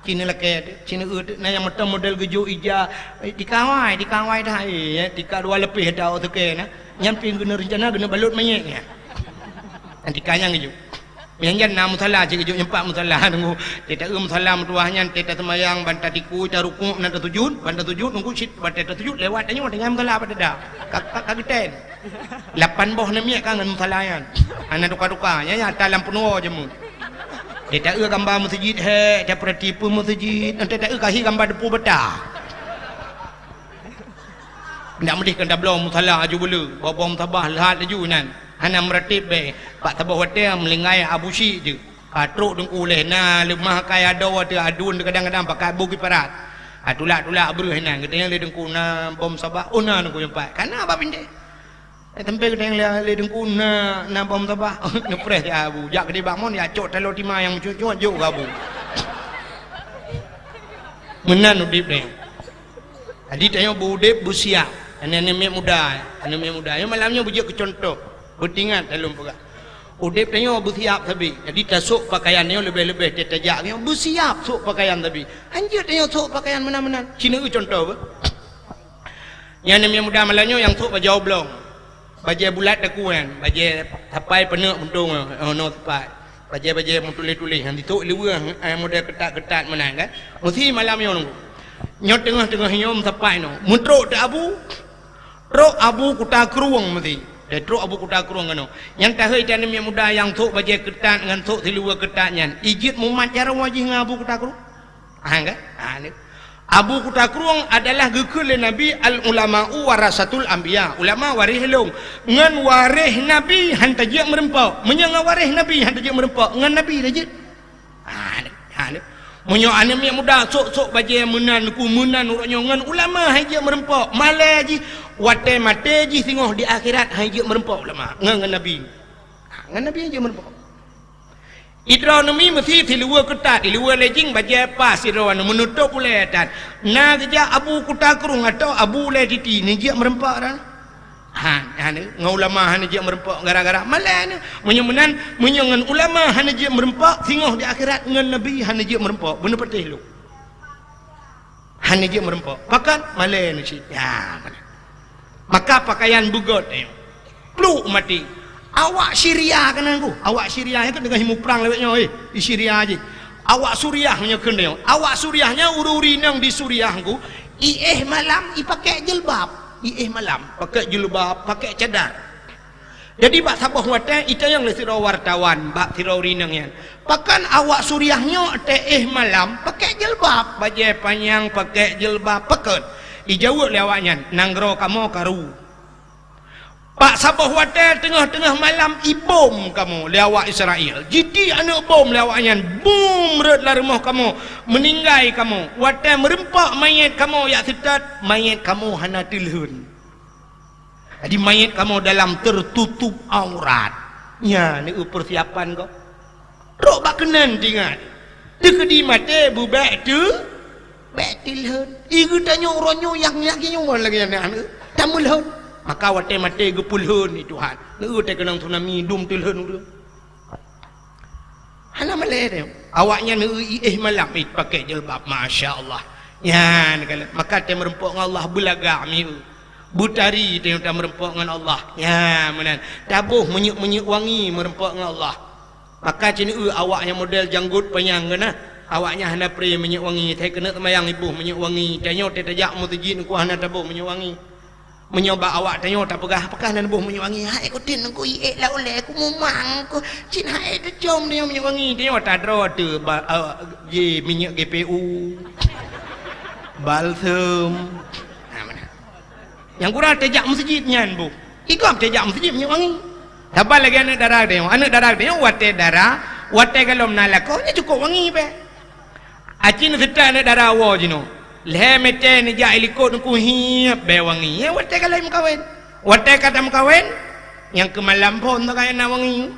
A: Cini leke, cini na yang mata model gejo ija dikawai dah ya, tika 2 lebih dah oke na. Nyan ping guna rencana guna balut mayeknya. Nanti kanyang gejo. Yang nak musalla cik juk nyempak musalla tunggu teta musalla mutuahnya teta semayang banta tiku ta rukuk nan sujud banta sujud nunggu sit banta sujud lewat tanya dengan musalla pada dah kageten 8 boh namiak kangen musallayan ana duka-duka ya dalam penuh jemu teta gambar masjid he ta pratipu masjid teta kahi gambar depu betah ndak medih kan tablo musalla aju bulu bobom tabah lahat aju nan hana meratib be pak tabah hotel melingai Abu Syik je truk dengku leh na lemah kai ada water adun kadang-kadang pakai buki parat tulak beruh nan katanya le dengku na bom sabah ona dengku jempat kana apa pinde tempe katanya le dengku na bom sabah ngepres ya Abu jak gede bangun ya cok telur timah yang cuat juk Abu menan udip ni adi tanya budip busiap anak-anak muda yang malamnya bujak ke contoh bertingat dalam perang udip tanya bersiap tapi jadi tasuk pakaiannya lebih-lebih dia tajaknya bersiap sok pakaian tapi anjir tanya sok pakaian mana-mana Cina itu contoh apa yang namanya muda malamnya yang sok baju oblong baju bulat dakuan baju tapai penuh untung no tapai baju tulis-tulis yang dituk liwa model ketat-ketat mana kan mesti malamnya nunggu nyot tengah-tengah nyom tapai no muntruk tak abu kuta keruang mesti dia truk abu kuda kurung kano yang tahai dan yang muda yang tok baju ketat dengan tok di luar ketatnya ijit mumat cara wajih dengan abu kuda kurung kan abu kuda kurung adalah gekul Nabi al ulama'u warasatul anbiya ulama waris long ngan waris Nabi hantajak merempau menyang waris Nabi hantajak merempau ngan Nabi dajit munyo anem yang muda sok baje menan ku menan urangnya ngan ulama haji merempok malai haji wate mate ji singoh di akhirat haji merempok ulama ngan Nabi haji merempok idronomi mesti di luar ketat di luar lejing baje pas idrono menutup uletan na kerja abu kuta kurung atau abu le titi ni ji merempok ran ulama hanya merempok gara-gara malah ni menyemenan menyengan ulama hanya merempok singoh di akhirat dengan Nabi hanya merempok benar patih lu hanya merempok pakan malah ni sih ya maka pakaian bugot peluk mati awak Syria kan aku awak Syria kan dengan himu perang lewatnya di Syria aja awak Suriahnya kena awak Suriahnya uri-uri nang di Suriahku malam pakai jilbab malam pakai jilbab pakai cadar jadi bak sabah wate itu yang lesiro wartawan bak siro rinangnya pakan awak Suriahnya malam pakai jilbab baju panjang pakai jilbab pakai dijawab lewatnya nanggro kamu karu pak sabah wate tengah-tengah malam ibom kamu lewat Israel jadi anak bom lewatnya boom redlah rumah kamu meninggai kamu wate merempak mayat kamu ya setat mayat kamu hana tilhun jadi mayat kamu dalam tertutup aurat ya ni persiapan kau rok bak kenan tinggal dekedi mate bubek tu betilhun igu tanya oronyo yang lagi nyuman lagi anak tamulhun maka wate mate gepulhun ni Tuhan lu te kenang tsunami dum tilhun tu hana male dia awaknya nu malam pakai jilbab masya-Allah ya maka te merempok dengan Allah bulaga mi butari te merempok dengan Allah ya menan tabuh menyuk wangi merempok dengan Allah maka cini awaknya model janggut panjang kena awaknya hana pre menyuk wangi te kena semayang ibu menyuk wangi tanya te tajak mutajin ku hana tabuh menyuk wangi menyoba awak tanya tak pegah dan buh menyewangi hai aku tin aku lah oleh aku memang aku cin hai tu jom dia menyewangi tanya tak ada tu minyak GPU balsem. Yang kurang tejak masjidnya bu. Ikam tejak masjidnya wangi. Tambah lagi anak darah dia wate darah, wate kalau menalakonya cukup wangi be. Acin serta anak darah awal jino. Leh mete ni jah ilikot ku hiap be wangi. Ya wate kalau mukawin, wate kata mukawin, yang kemalam pun tak kaya nak wangi.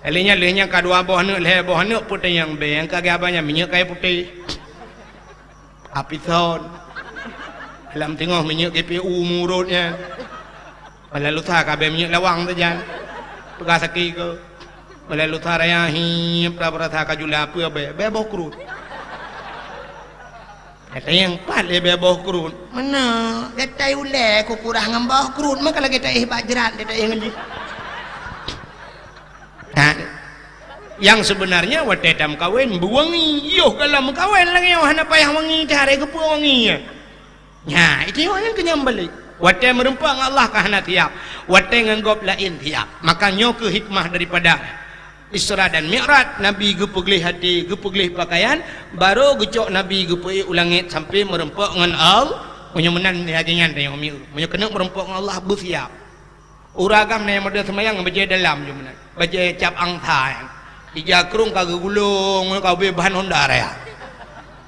A: Lehnya kadua boh anak putih yang be, yang kagak banyak minyak kaya putih. Apison. Dalam tengah minyak GPU murutnya. Lalu tak kabeh minyak lawang saja. Pegas sakit ke. Lalu tak raya hip tak kajula apa be boh kerut. Kata yang pat le be boh kerut. Mana? Kata ule ku kurang ngambah kerut maka lagi tak bajrat dia tak ngeji. Nah, yang sebenarnya wate tam kawin buwangi. Yoh kalau kawin lagi hana payah wangi cari ke wangi. Ya, itu yang kenyang balik. Wate merempang Allah kahana tiap. Wate nganggop lain tiap. Makanya ke hikmah daripada Isra dan Mi'raj, Nabi gepeglih hati, gepeglih pakaian, baru gecok Nabi gepei ulangit sampai merempang dengan Allah. Punya menan hajangan tayang miu. Punya kena merempang dengan Allah bersiap. Uragam na yang model semayang baca dalam je menan. Baca cap angta. Ija kerung kagak gulung, kau bahan Honda ya.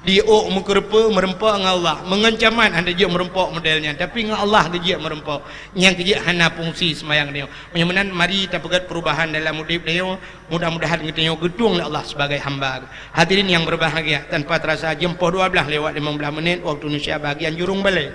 A: Diok mukerpa merempak dengan Allah. Mengancaman anda dia merempak modelnya. Tapi dengan Allah dia merempak. Yang dia hana fungsi semayang dia. Menyamanan mari kita pegat perubahan dalam hidup dia. Mudah-mudahan kita gedung Allah sebagai hamba. Hadirin yang berbahagia. Tanpa terasa jam 12 lewat 15 menit. Waktu Indonesia bahagian jurung balik.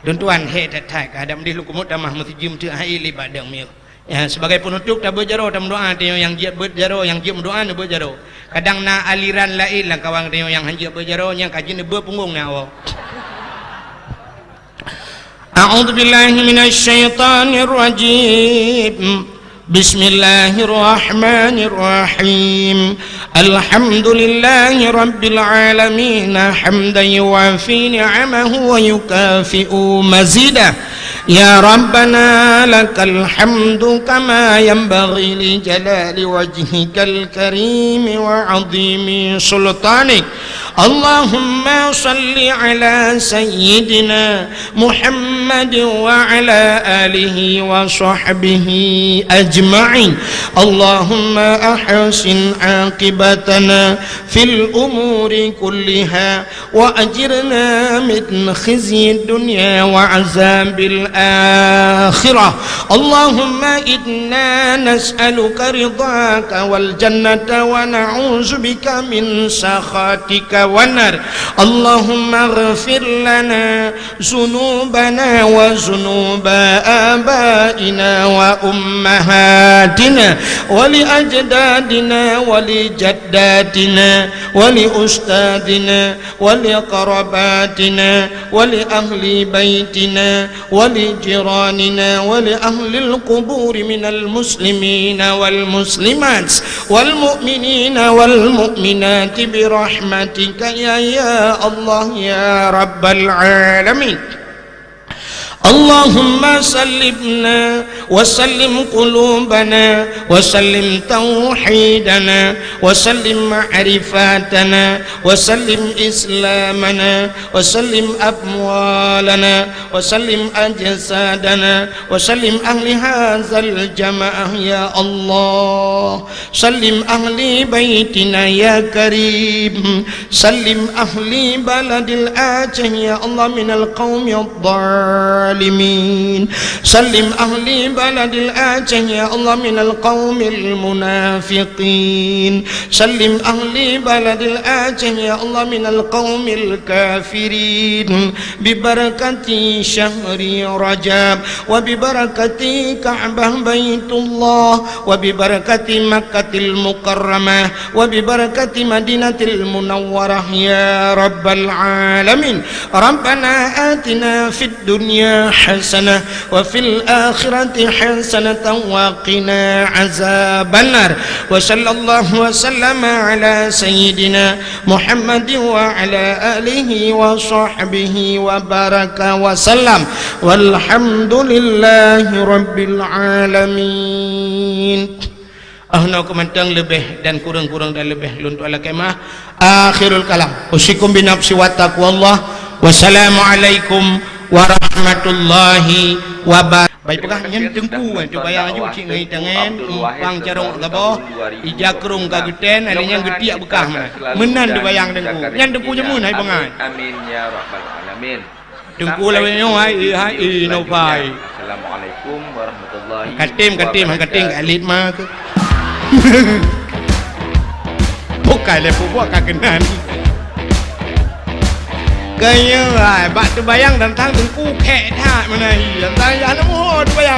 A: Tuan-tuan, hei tak ada mendih lukumut damah masjid tu hai libat dang mil. Ya, sebagai penutup tak berjaro tak berdoa dia yang jiat berjaro yang jiat berdoa ne berjaro. Kadang na aliran lain lah kawan dia yang jiat berjaro yang kaji ne berpunggung na awak. A'udzu billahi minasyaitonir rajim. Bismillahirrahmanirrahim. Alhamdulillahi rabbil alamin hamdan yuwafi ni'amahu wa yukafi'u mazidah. Ya Rabbana lakal hamdu kama yanbaghi li jalali wajhikal karim wa 'azimi sultanik. Allahumma salli ala sayyidina Muhammad wa ala alihi wa sahbihi ajma'in. Allahumma ahsin aqibatana fil umuri kulliha wa ajirna min khizyi dunya wa azabil akhirah. Allahumma inna nas'aluka ridhaka wal jannata wa na'udzu bika min sakhatika wan nar. Allahumma ighfir lana dzunubana wa dzunuba abaina wa ummahatina wa li ajdadina wa li jaddatina wa li ustadina wa li qarabatina wa li ahli baitina wa li jiranina wa li ahli al-qubur min al-muslimina wal muslimat wal mu'minina wal mu'minati bi rahmatika ya Allah ya rabbal alamin. Allahumma sallimna wa sallim qulubana wa sallim tauhidana wa sallim ma'rifatana wa sallim islamana wa sallim amwalana wa sallim ajsadana wa sallim ahli hadzal jamaah ya Allah. Sallim ahli baitina ya karim. Sallim ahli baladil Aceh ya Allah minal qaumi ad-dhalin. Salim ahli baladil Aceh ya Allah minal qaumil munafiqin. Salim ahli baladil Aceh ya Allah minal qaumil kafirin. Bibarakati syahri Rajab wa bibarakati Ka'bah Baitullah wa bibarakati Makkatil Mukarramah wa bibarakati Madinatil Munawwarah ya Rabbal Alamin. Rabbana atina fid dunya حسنة وفي الآخرة حسنة وقنا عذاب النار. وصلى الله وسلم على سيدنا محمد وعلى آله وصحبه وبارك وسلم والحمد لله رب العالمين. ahna kemantang lebih dan kurang-kurang dan lebih luntu ala kemah akhirul kalam usikum binafsi wa taqwallah wassalamualaikum warahmatullahi wabarakatuh. Baik pegah nyen tengku tu bayang aju cik ngai tangan umpang carong tabo ijakrung kaguten alinya getiak bekah mana menan tu bayang tengku nyen tengku jemun hai bangai
B: amin ya rabbal alamin.
A: tengku lawe nyo hai no pai.
B: Assalamualaikum warahmatullahi
A: katim kating alit ma ke bukai le buat kagenan gaya bak tu bayang tentang tengku kek tak mana hi tentang ya no tu bayang